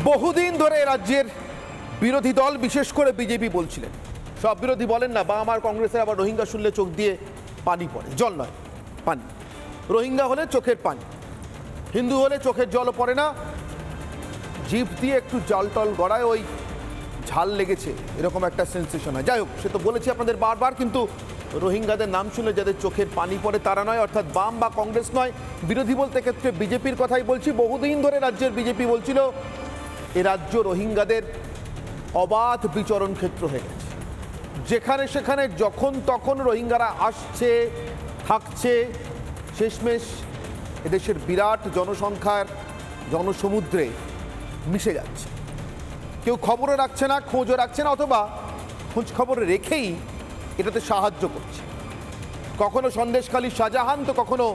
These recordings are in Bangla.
বহুদিন ধরে রাজ্যের বিরোধী দল বিশেষ করে বিজেপি বলছিলেন, সব বিরোধী বলেন না, বা আমার কংগ্রেসের আবার রোহিঙ্গা শুনলে চোখ দিয়ে পানি পড়ে, জল নয় পানি, রোহিঙ্গা হলে চোখের পানি, হিন্দু হলে চোখের জলও পড়ে না, জিভ দিয়ে একটু জল টল গড়ায় ওই ঝাল লেগেছে এরকম একটা সেন্সেশন হয়। যাই হোক, সে তো বলেছি আপনাদের বারবার, কিন্তু রোহিঙ্গাদের নাম শুনলে যাদের চোখের পানি পড়ে তারা নয়, অর্থাৎ বাম বা কংগ্রেস নয়, বিরোধী বলতে ক্ষেত্রে বিজেপির কথাই বলছি। বহুদিন ধরে রাজ্যের বিজেপি বলছিল এ রাজ্য রোহিঙ্গাদের অবাধ বিচরণ ক্ষেত্র হয়ে গেছে, যেখানে সেখানে যখন তখন রোহিঙ্গারা আসছে থাকছে, শেষমেশ এদেশের বিরাট জনসংখ্যার জনসমুদ্রে মিশে যাচ্ছে। কেউ খবরও রাখছে না, খোঁজও রাখছে না, অথবা খোঁজ খবর রেখেই এটাতে সাহায্য করছে। কখনো সন্দেশখালী শাহজাহান, তো কখনো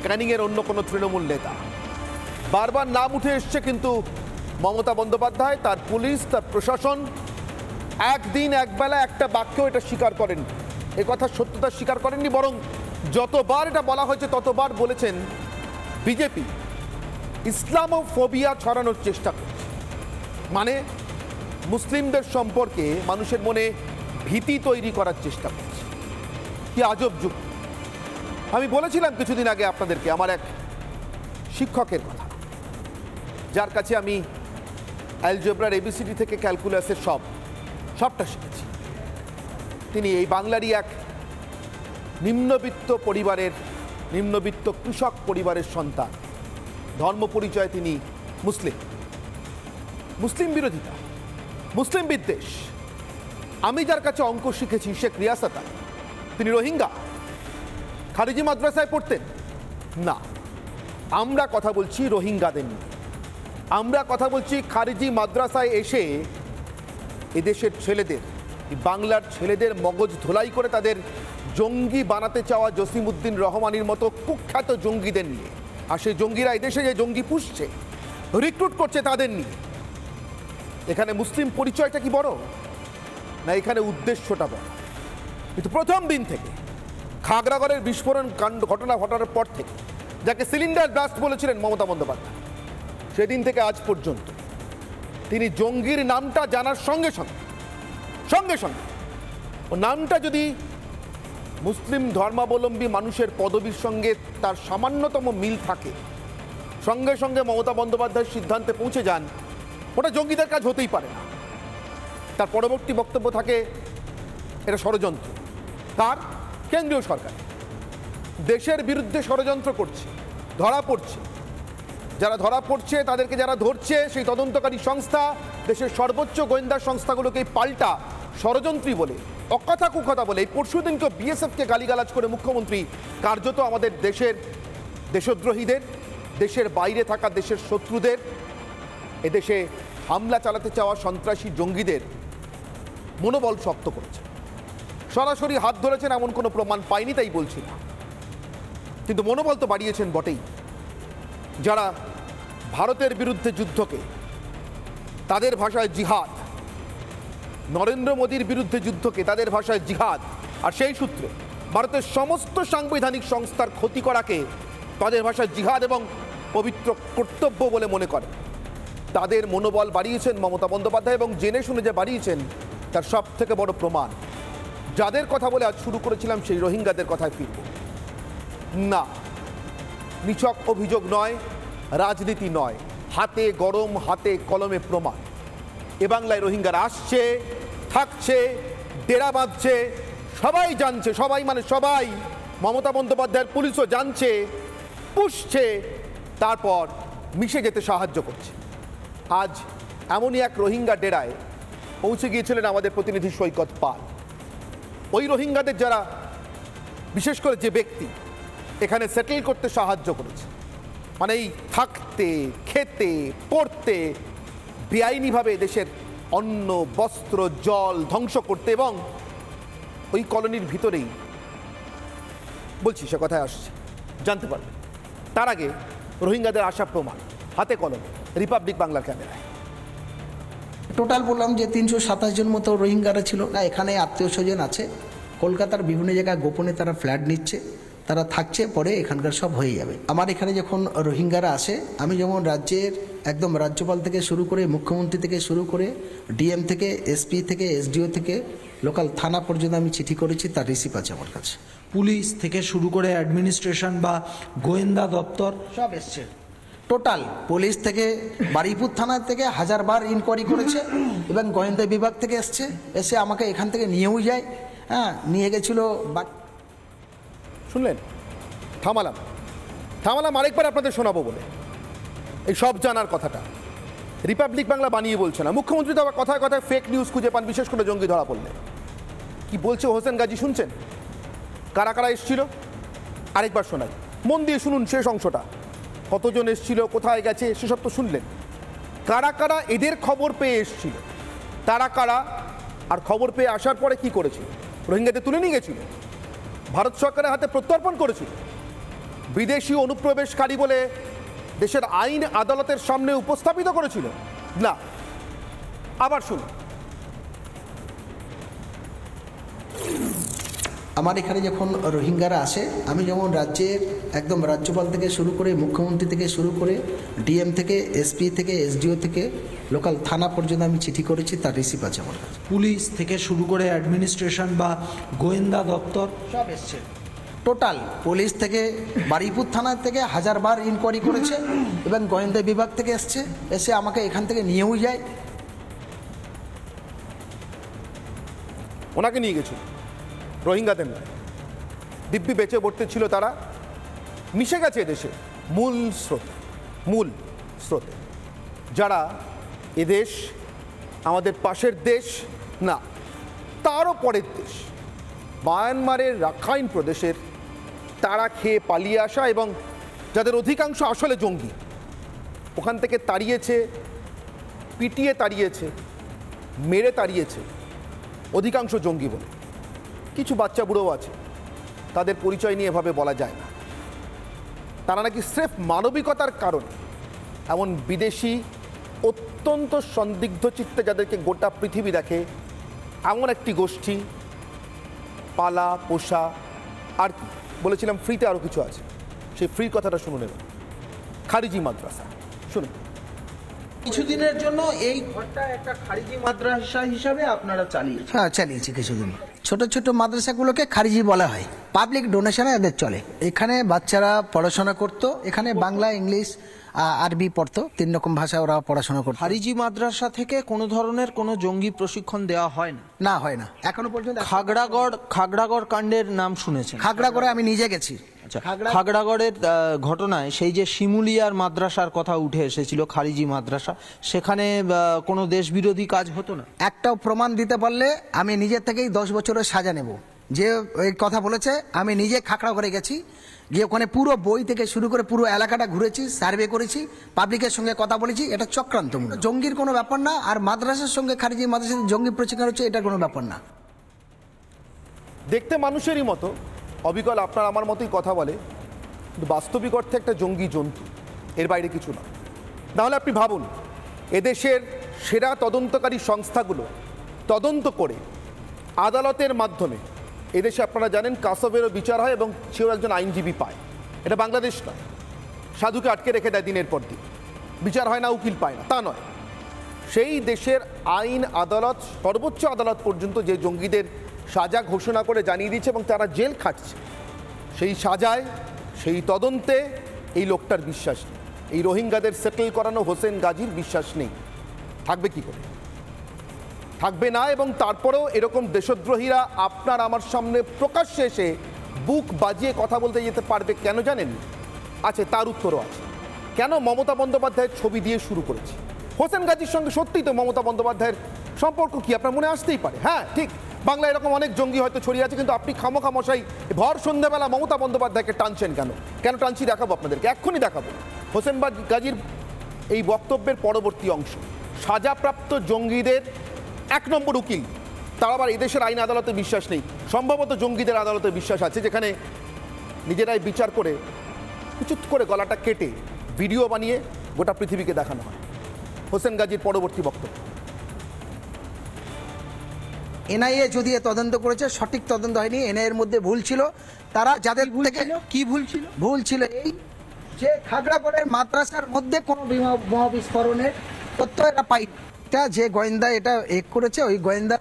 ক্যানিংয়ের অন্য কোনো তৃণমূল নেতা। বারবার নাম উঠে এসছে, কিন্তু মমতা বন্দ্যোপাধ্যায়, তার পুলিশ, তার প্রশাসন একদিন একবেলা একটা বাক্যও এটা স্বীকার করেন, এ কথা সত্যতা স্বীকার করেননি। বরং যতবার এটা বলা হয়েছে ততবার বলেছেন বিজেপি ইসলামোফোবিয়া ছড়ানোর চেষ্টা করছে, মানে মুসলিমদের সম্পর্কে মানুষের মনে ভীতি তৈরি করার চেষ্টা করছে। কি আজব যুগ! আমি বলেছিলাম কিছুদিন আগে আপনাদেরকে আমার এক শিক্ষকের কথা, যার কাছে আমি অ্যালজেব্রার এবিসিডি থেকে ক্যালকুলাসের সবটা শিখেছি। তিনি এই বাংলারই এক নিম্নবিত্ত কৃষক পরিবারের সন্তান। ধর্ম পরিচয় তিনি মুসলিম বিরোধিতা, মুসলিম বিদ্বেষ। আমি যার কাছে অঙ্ক শিখেছি শেখ রিয়াসাত, তিনি রোহিঙ্গা, খারিজি মাদ্রাসায় পড়তেন না। আমরা কথা বলছি রোহিঙ্গাদের নিয়ে, আমরা কথা বলছি খারিজি মাদ্রাসায় এসে এদেশের ছেলেদের, বাংলার ছেলেদের মগজ ধোলাই করে তাদের জঙ্গি বানাতে চাওয়া জসিমউদ্দিন রহমানির মতো কুখ্যাত জঙ্গিদের নিয়ে। আর সেই জঙ্গিরা এদেশে যে জঙ্গি পুষছে, রিক্রুট করছে তাদের নিয়ে। এখানে মুসলিম পরিচয়টা কি বড় না এখানে উদ্দেশ্যটা বড়? কিন্তু প্রথম দিন থেকে খাগড়াগড়ের বিস্ফোরণ ঘটনা ঘটানোর পর থেকে, যাকে সিলিন্ডার ব্লাস্ট বলেছিলেন মমতা বন্দ্যোপাধ্যায়, সেদিন থেকে আজ পর্যন্ত তিনি জঙ্গির নামটা জানার সঙ্গে সঙ্গে ও নামটা যদি মুসলিম ধর্মাবলম্বী মানুষের পদবীর সঙ্গে তার সামান্যতম মিল থাকে, সঙ্গে সঙ্গে মমতা বন্দ্যোপাধ্যায়ের সিদ্ধান্তে পৌঁছে যান ওটা জঙ্গিদের কাজ হতেই পারে না। তার পরবর্তী বক্তব্য থাকে এটা ষড়যন্ত্র। তার কেন্দ্রীয় সরকার দেশের বিরুদ্ধে ষড়যন্ত্র করছে, ধরা পড়ছে, যারা ধরা পড়ছে তাদেরকে যারা ধরছে সেই তদন্তকারী সংস্থা দেশের সর্বোচ্চ গোয়েন্দা সংস্থাগুলোকে পাল্টা ষড়যন্ত্রী বলে, অকথা কুকথা বলে। এই পরশুদিনকে বিএসএফকে গালিগালাজ করে মুখ্যমন্ত্রী কার্যত আমাদের দেশের দেশদ্রোহীদের, দেশের বাইরে থাকা দেশের শত্রুদের, এদেশে হামলা চালাতে চাওয়া সন্ত্রাসী জঙ্গিদের মনোবল শক্ত করেছে। সরাসরি হাত ধরেছেন এমন কোনো প্রমাণ পাইনি, তাই বলছি না, কিন্তু মনোবল তো বাড়িয়েছেন বটেই। যারা ভারতের বিরুদ্ধে যুদ্ধকে তাদের ভাষায় জিহাদ, নরেন্দ্র মোদীর বিরুদ্ধে যুদ্ধকে তাদের ভাষায় জিহাদ, আর সেই সূত্রে ভারতের সমস্ত সাংবিধানিক সংস্থার ক্ষতি করাকে তাদের ভাষায় জিহাদ এবং পবিত্র কর্তব্য বলে মনে করে, তাদের মনোবল বাড়িয়েছেন মমতা বন্দ্যোপাধ্যায়। এবং জেনে শুনে যে বাড়িয়েছেন তার সব থেকে বড় প্রমাণ, যাদের কথা বলে আজ শুরু করেছিলাম সেই রোহিঙ্গাদের কথায় ফিরব না। নিছক অভিযোগ নয়, রাজনীতি নয়, হাতে গরম, হাতে কলমে প্রমাণ। এ বাংলায় রোহিঙ্গারা আসছে, থাকছে, ডেরা বাঁধছে, সবাই জানছে, সবাই মানে সবাই, মমতা বন্দ্যোপাধ্যায়ের পুলিশও জানছে, পুষছে, তারপর মিশে যেতে সাহায্য করছে। আজ এমনই এক রোহিঙ্গা ডেরায় পৌঁছে গিয়েছিলেন আমাদের প্রতিনিধি সৈকত পাল। ওই রোহিঙ্গাদের যারা, বিশেষ করে যে ব্যক্তি এখানে সেটেল করতে সাহায্য করেছে, মানে এই থাকতে, খেতে, পড়তে, বেআইনিভাবে দেশের অন্ন, বস্ত্র, জল ধ্বংস করতে, এবং ওই কলোনির ভিতরেই বলছি, সে কথায় আসছে, জানতে পারবে। তার আগে রোহিঙ্গাদের আসা প্রমাণ হাতে কলমে, রিপাবলিক বাংলার ক্যামেরায়। টোটাল বললাম যে 327 জন মতো রোহিঙ্গারা ছিল না। এখানে আত্মীয় স্বজন আছে, কলকাতার বিভিন্ন জায়গায় গোপনে তারা ফ্ল্যাট নিচ্ছে, তারা থাকছে, পরে এখানকার সব হয়ে যাবে। আমার এখানে যখন রোহিঙ্গারা আসে, আমি যেমন রাজ্যের একদম রাজ্যপাল থেকে শুরু করে, মুখ্যমন্ত্রী থেকে শুরু করে, ডিএম থেকে, এসপি থেকে, এসডিও থেকে, লোকাল থানা পর্যন্ত আমি চিঠি করেছি, তার রিসিপ্ট আছে আমার কাছে। পুলিশ থেকে শুরু করে অ্যাডমিনিস্ট্রেশন বা গোয়েন্দা দপ্তর সব এসছে টোটাল। পুলিশ থেকে বারুইপুর থানা থেকে 1000 বার ইনকোয়ারি করেছে, এবং গোয়েন্দা বিভাগ থেকে এসে আমাকে এখান থেকে নিয়েও যায়। হ্যাঁ, নিয়ে গেছিলো। শুনলেন? থামালাম আরেকবার আপনাদের শোনাবো বলে, এই সব জানার কথাটা রিপাবলিক বাংলা বানিয়ে বলছে না। মুখ্যমন্ত্রী তো আবার কথায় কথায় ফেক নিউজ খুঁজে পান, বিশেষ করে জঙ্গি ধরা পড়লে। কি বলছে হোসেন গাজী শুনছেন? কারা কারা এসছিল আরেকবার শোনাই, মন দিয়ে শুনুন শেষ অংশটা। কতজন এসছিল, কোথায় গেছে, সেসব তো শুনলেন। কারা কারা এদের খবর পেয়ে এসছিল, তারা কারা, আর খবর পেয়ে আসার পরে কি করেছিল? রোহিঙ্গাদের তুলে নিয়ে গেছিল, ভারত সরকারের হাতে প্রত্যর্পণ করেছিল, বিদেশি অনুপ্রবেশকারী বলে দেশের আইন আদালতের সামনে উপস্থাপিত করেছিল না। আবার শুনুন। আমার এখানে যখন রোহিঙ্গারা আসে, আমি যেমন রাজ্যের একদম রাজ্যপাল থেকে শুরু করে, মুখ্যমন্ত্রী থেকে শুরু করে, ডিএম থেকে, এসপি থেকে, এসডিও থেকে, লোকাল থানা পর্যন্ত আমি চিঠি করেছি, তার রিসিপ্ট আছে আমার কাছে। পুলিশ থেকে শুরু করে অ্যাডমিনিস্ট্রেশন বা গোয়েন্দা দপ্তর সব এসছে টোটাল। পুলিশ থেকে বারুইপুর থানা থেকে 1000 বার ইনকোয়ারি করেছে, এবং গোয়েন্দা বিভাগ থেকে এসে আমাকে এখান থেকে নিয়েও যায়। ওনাকে নিয়ে গেছিল, রোহিঙ্গাদের নয়। দিব্যি বেঁচে পড়তে ছিল তারা, মিশে গেছে এদেশে মূল স্রোতে। যারা এদেশ আমাদের পাশের দেশ না, তারও পরের দেশ, মায়ানমারের রাখাইন প্রদেশের তারা খেয়ে পালিয়ে আসা, এবং যাদের অধিকাংশ আসলে জঙ্গি, ওখান থেকে তাড়িয়েছে, পিটিয়ে তাড়িয়েছে, মেরে তাড়িয়েছে অধিকাংশ জঙ্গি বলে। কিছু বাচ্চা বুড়োও আছে, তাদের পরিচয় নিয়ে এভাবে বলা যায় না। তারা নাকি স্রেফ মানবিকতার কারণে এমন বিদেশি অত্যন্ত সন্দিগ্ধ চিত্তে, যাদেরকে গোটা পৃথিবী দেখে, এমন একটি গোষ্ঠী পালা পোষা, আর কি বলেছিলাম ফ্রিতে আরও কিছু আছে, সেই ফ্রি কথাটা শুনুন এবার। খারিজি মাদ্রাসা শুনুন। কিছুদিনের জন্য এই ঘরটা একটা খারিজি মাদ্রাসা হিসাবে আপনারা চালিয়েছেন? হ্যাঁ, চালিয়েছি কিছুদিন। ছোট ছোট মাদ্রাসাগুলোকে খারিজি বলা হয়, পাবলিক ডোনেশনে এদের চলে। এখানে বাচ্চারা পড়াশোনা করতো, এখানে বাংলা, ইংলিশ, আরবি পড়তো, 3 রকম ভাষা ওরা পড়াশোনা করতো। খারিজি মাদ্রাসা থেকে কোনো ধরনের কোনো জঙ্গি প্রশিক্ষণ দেওয়া হয় না? না, হয় না এখনো পর্যন্ত। খাগড়াগড় কাণ্ডের নাম শুনেছেন? খাগড়াগড়ে আমি নিজে গেছি। খাগড়াগড়ের ঘটনায় সেই যে শিমুলিয়ার মাদ্রাসার কথা উঠে এসেছিল, খারিজি মাদ্রাসা, সেখানে কোনো দেশবিরোধী কাজ হতো না? একটাও প্রমাণ দিতে পারলে আমি নিজে থেকেই 10 বছরের সাজা নেব। যে এই কথা বলেছে, আমি নিজে খাগড়াগড়ে গেছি, গিয়ে ওখানে পুরো বই থেকে শুরু করে পুরো এলাকাটা ঘুরেছি, সার্ভে করেছি, পাবলিকের সঙ্গে কথা বলেছি। এটা চক্রান্তমূলক, জঙ্গির কোনো ব্যাপার না। আর মাদ্রাসার সঙ্গে, খারিজি মাদ্রাসার জঙ্গি প্রশিক্ষণ হচ্ছে, এটা কোনো ব্যাপার না। দেখতে মানুষেরই মতো, অবিকল আপনার আমার মতোই কথা বলে, কিন্তু বাস্তবিক অর্থে একটা জঙ্গি জন্তু, এর বাইরে কিছু না। তাহলে আপনি ভাবুন, এদেশের সেরা তদন্তকারী সংস্থাগুলো তদন্ত করে আদালতের মাধ্যমে, এদেশে আপনারা জানেন কাসবেরও বিচার হয় এবং সেও একজন আইনজীবী পায়। এটা বাংলাদেশ নয়, সাধুকে আটকে রেখে দেয় দিনের পর দিন, বিচার হয় না, উকিল পায় না, তা নয়। সেই দেশের আইন আদালত, সর্বোচ্চ আদালত পর্যন্ত যে জঙ্গিদের সাজা ঘোষণা করে জানিয়ে দিচ্ছে এবং তারা জেল খাটছে, সেই সাজায়, সেই তদন্তে এই লোকটার বিশ্বাস নেই। এই রোহিঙ্গাদের সেটেল করানো হোসেন গাজীর বিশ্বাস নেই। থাকবে কি করে? থাকবে না। এবং তারপরেও এরকম দেশদ্রোহীরা আপনার আমার সামনে প্রকাশ্যে এসে বুক বাজিয়ে কথা বলতে যেতে পারবে কেন জানেন? আছে, তার উত্তরও আছে। কেন মমতা বন্দ্যোপাধ্যায়ের ছবি দিয়ে শুরু করেছি। হোসেন গাজীর সঙ্গে সত্যিই তো মমতা বন্দ্যোপাধ্যায়ের সম্পর্ক কি আপনার মনে আসতেই পারে। হ্যাঁ ঠিক, বাংলা এরকম অনেক জঙ্গি হয়তো ছড়িয়ে আছে, কিন্তু আপনি খামোখা মশাই ভর সন্ধ্যাবেলা মমতা বন্দ্যোপাধ্যায়কে টানছেন কেন? কেন টানছি দেখাবো আপনাদেরকে, এক্ষুনি দেখাবো। হোসেন গাজীর এই বক্তব্যের পরবর্তী অংশ, সাজাপ্রাপ্ত জঙ্গিদের 1 নম্বর উকিল, তারা আবার এদেশের আইন আদালতে বিশ্বাস নেই। সম্ভবত জঙ্গিদের আদালতে বিশ্বাস আছে, যেখানে নিজেরাই বিচার করে কিছু করে গলাটা কেটে ভিডিও বানিয়ে গোটা পৃথিবীকে দেখানো হয়। হোসেন গাজীর পরবর্তী বক্তব্য। এনআইএ যদি এ তদন্ত করেছে, সঠিক তদন্ত হয়নি, এনআইএর মধ্যে ভুল ছিল। তারা যাদের থেকে কি ভুল ছিল? ভুল ছিল এই যে খাগড়াগড়ের মাদ্রাসার মধ্যে কোনো বোমা বিস্ফোরণের তথ্য এরা পায়নি। এটা যে গোয়েন্দা এটা করেছে, ওই গোয়েন্দা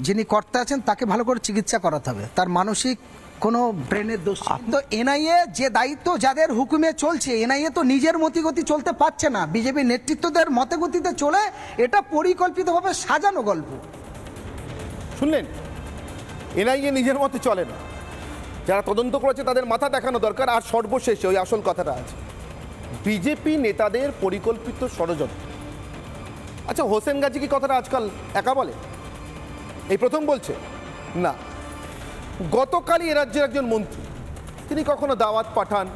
যিনি কর্তা আছেন তাকে ভালো করে চিকিৎসা করাতে হবে, তার মানসিক কোনো ব্রেনের দোষ। তো এনআইএ যে দায়িত্ব যাদের হুকুমে চলছে, এনআইএ তো নিজের মতিগতি চলতে পারছে না, বিজেপি নেতৃত্বদের মতগতিতে চলে, এটা পরিকল্পিতভাবে সাজানো গল্প। শুনলেন, এনআইএ নিজের মতে চলে না, যারা তদন্ত করেছে তাদের মাথা দেখানো দরকার। আর সর্বশেষে ওই আসল কথাটা আছে, বিজেপি নেতাদের পরিকল্পিত ষড়যন্ত্র। আচ্ছা, হোসেন গাজী কি কথাটা আজকাল একা বলে? এই প্রথম বলছে না। গতকালই এ রাজ্যের একজন মন্ত্রী, তিনি কখনো দাওয়াত পাঠান,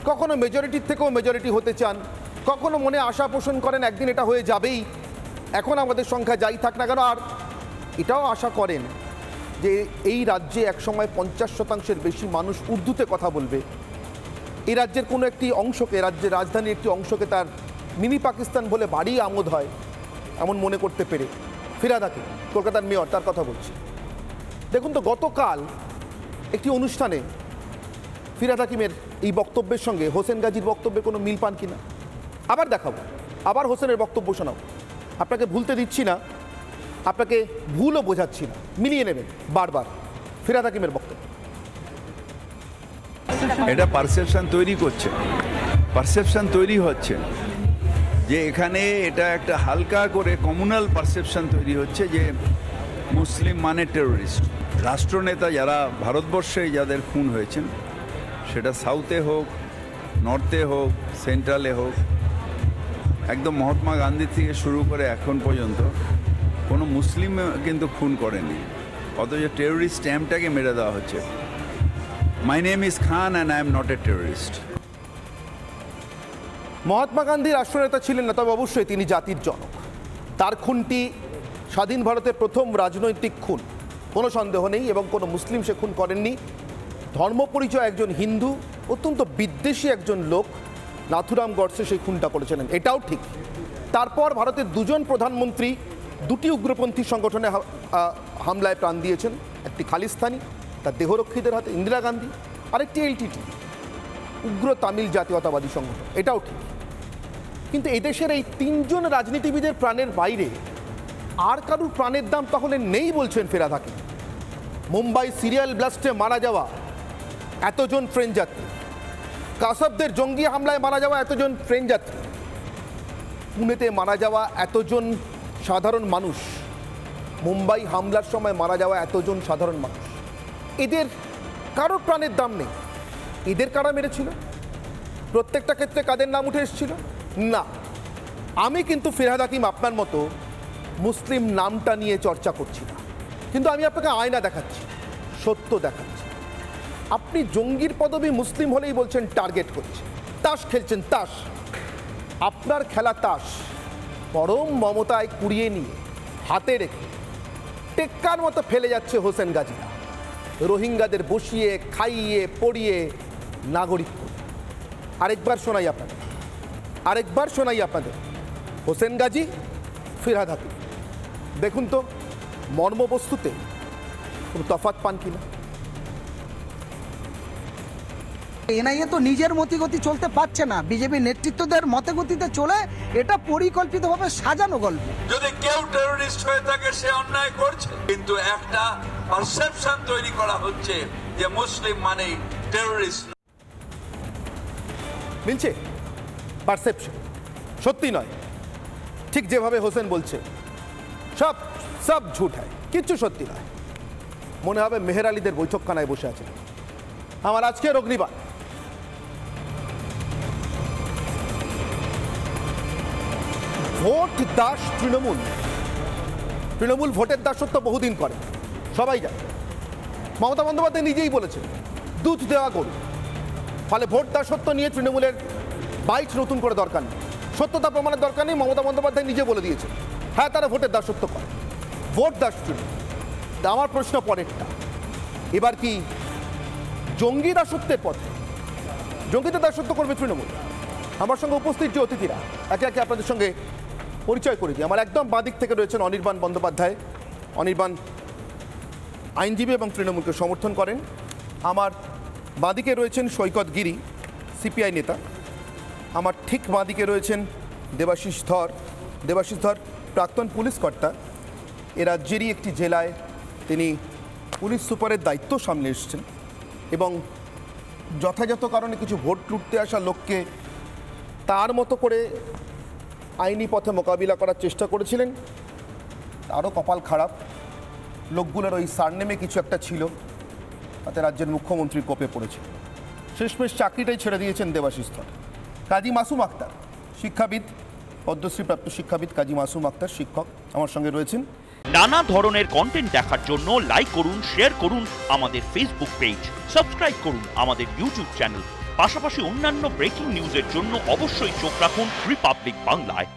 কখনো মেজরিটির থেকেও মেজরিটি হতে চান, কখনো মনে আশা পোষণ করেন একদিন এটা হয়ে যাবেই, এখন আমাদের সংখ্যা যাই থাক না কেন, আর এটাও আশা করেন যে এই রাজ্যে একসময় 50% বেশি মানুষ উর্দুতে কথা বলবে, এই রাজ্যের কোনো একটি অংশকে, রাজ্যের রাজধানীর একটি অংশকে তার মিনি পাকিস্তান বলে বাড়ি আমোদ হয় এমন মনে করতে পেরে। ফিরহাদ হাকিম, কলকাতার মেয়র, তার কথা বলছি। দেখুন তো, গতকাল একটি অনুষ্ঠানে ফিরহাদ হাকিমের এই বক্তব্যের সঙ্গে হোসেন গাজীর বক্তব্যের কোনো মিল পান কিনা আবার দেখাবো, আবার হোসেনের বক্তব্য শোনাবো। আপনাকে ভুলতে দিচ্ছি না, আপনাকে ভুলও বোঝাচ্ছি না, মিলিয়ে নেবেন বারবার। ফিরহাদ হাকিমের বক্তব্য। এটা পারসেপশন তৈরি করছে, পারসেপশন তৈরি হচ্ছে যে এখানে এটা একটা হালকা করে কমিউনাল পারসেপশন তৈরি হচ্ছে যে মুসলিম মানে টেরোরিস্ট। রাষ্ট্রনেতা যারা ভারতবর্ষে যাদের খুন হয়েছেন, সেটা সাউথে হোক, নর্থে হোক, সেন্ট্রালে হোক, একদম মহাত্মা গান্ধী থেকে শুরু করে এখন পর্যন্ত কোনো মুসলিম কিন্তু খুন করেনি, অথচ টেরোরিস্ট স্ট্যাম্পটাকে মেরে দেওয়া হচ্ছে। My name is Khan and I am not a terrorist. Mahatma Gandhi রাষ্ট্রনেতা ছিলেন না, তবে অবশ্যই তিনি জাতির জনক। তার খুনটি স্বাধীন ভারতের প্রথম রাজনৈতিক খুন, কোনো সন্দেহ নেই, এবং কোনো মুসলিম সে খুন করেননি। ধর্ম পরিচয় একজন হিন্দু, অত্যন্ত বিদ্বেষী একজন লোক নাথুরাম গডসে সেই খুনটা করেছিলেন, এটাও ঠিক। তারপর ভারতের দুজন প্রধানমন্ত্রী দুটি উগ্রপন্থী সংগঠনে হামলায় প্রাণ দিয়েছেন, একটি খালিস্তানি তার দেহরক্ষীদের হাতে ইন্দিরা গান্ধী, আরেকটি এলটিটি উগ্র তামিল জাতীয়তাবাদী সংগঠন, এটাও ঠিক। কিন্তু এদেশের এই তিনজন রাজনীতিবিদের প্রাণের বাইরে আর কারুর প্রাণের দাম তাহলে নেই বলছেন ফিরহাদ হাকিম। মুম্বাই সিরিয়াল ব্লাস্টে মারা যাওয়া এতজন ট্রেন যাত্রী, কাসবদের জঙ্গি হামলায় মারা যাওয়া এতজন ট্রেন যাত্রী, পুনেতে মারা যাওয়া এতজন সাধারণ মানুষ, মুম্বাই হামলার সময় মারা যাওয়া এতজন সাধারণ মানুষ, এদের কারোর প্রাণের দাম নেই। এদের কারা মেরেছিল? প্রত্যেকটা ক্ষেত্রে কাদের নাম উঠে এসেছিল? না। আমি কিন্তু ফিরহাদ হাকিম আপনার মতো মুসলিম নামটা নিয়ে চর্চা করছি না, কিন্তু আমি আপনাকে আয়না দেখাচ্ছি, সত্য দেখাচ্ছি। আপনি জঙ্গির পদবি মুসলিম হলেই বলছেন টার্গেট করছে, তাস খেলছেন, তাস। আপনার খেলা তাস পরম মমতায় কুড়িয়ে নিয়ে হাতে রেখে টেক্কার মতো ফেলে যাচ্ছে হোসেন গাজীরা, রোহিঙ্গাদের বসিয়ে খাইয়ে পড়িয়ে নাগরিক করে। আরেকবার শোনাই আপনাদের হোসেন গাজী, ফিরহাদ হাকিম, দেখুন তো মর্মবস্তুতে কোনো তফাৎ পান কিনা। এনআইএ তো নিজের মতিগতি চলতে পারছে না, বিজেপি নেতৃত্বদের মতগতিতে চলে, এটা পরিকল্পিতভাবে সাজানো গল্প। যদি কেউ টেরোরিস্ট হয়ে থাকে সে অন্যায় করছে, কিন্তু একটা পারসেপশন তৈরি করা হচ্ছে যে মুসলিম মানে টেরোরিস্ট। মিলছে পারসেপশন, সত্যি নয়। ঠিক যেভাবে হোসেন বলছে সব সব ঝুট হয়, কিচ্ছু সত্যি নয়। মনে হবে মেহের আলীদের বৈঠকখানায় বসে আছে। আমার আজকের অগ্নিবাণ, ভোট দাস তৃণমূল। তৃণমূল ভোটের দাসত্ব বহুদিন করে, সবাই জানে। মমতা বন্দ্যোপাধ্যায় নিজেই বলেছেন দুধ দেওয়া গরু। ফলে ভোট দাসত্ব নিয়ে তৃণমূলের বাইট নতুন করে দরকার নেই, সত্যতা প্রমাণের দরকার নেই। মমতা বন্দ্যোপাধ্যায় নিজে বলে দিয়েছে, হ্যাঁ তারা ভোটের দাসত্ব করে, ভোট দাস তৃণমূল। আমার প্রশ্ন পরেরটা, এবার কি জঙ্গি দাসত্বের পথে, জঙ্গিদের দাসত্ব করবে তৃণমূল? আমার সঙ্গে উপস্থিত যে অতিথিরা, একে একে আপনাদের সঙ্গে পরিচয় করে দিই। আমার একদম বাঁ দিক থেকে রয়েছেন অনির্বাণ বন্দ্যোপাধ্যায়। অনির্বাণ আইনজীবী এবং তৃণমূলকে সমর্থন করেন। আমার বাঁদিকে রয়েছেন সৈকত গিরি, সিপিআই নেতা। আমার ঠিক বাঁদিকে রয়েছেন দেবাশিস ধর। দেবাশিস ধর প্রাক্তন পুলিশ কর্তা। এ রাজ্যেরই একটি জেলায় তিনি পুলিশ সুপারের দায়িত্ব সামনে এসেছেন এবং যথাযথ কারণে কিছু ভোট লুটতে আসা লোককে তার মতো করে আইনি পথে মোকাবিলা করার চেষ্টা করেছিলেন। আরও কপাল খারাপ, লোকগুলোর ওই সারনেমে কিছু একটা ছিল, তাতে রাজ্যের মুখ্যমন্ত্রী কোপে পড়েছে। শেষমেশ চাকরিটাই ছেড়ে দিয়েছেন দেবাশিস ধর। কাজী মাসুম আক্তার শিক্ষাবিদ, পদ্মশ্রীপ্রাপ্ত শিক্ষাবিদ কাজী মাসুম আক্তার শিক্ষক আমার সঙ্গে রয়েছেন। নানা ধরনের কন্টেন্ট দেখার জন্য লাইক করুন, শেয়ার করুন আমাদের ফেসবুক পেজ, সাবস্ক্রাইব করুন আমাদের ইউটিউব চ্যানেল। পাশাপাশি অন্যান্য ব্রেকিং নিউজের জন্য অবশ্যই চোখ রাখুন রিপাবলিক বাংলায়।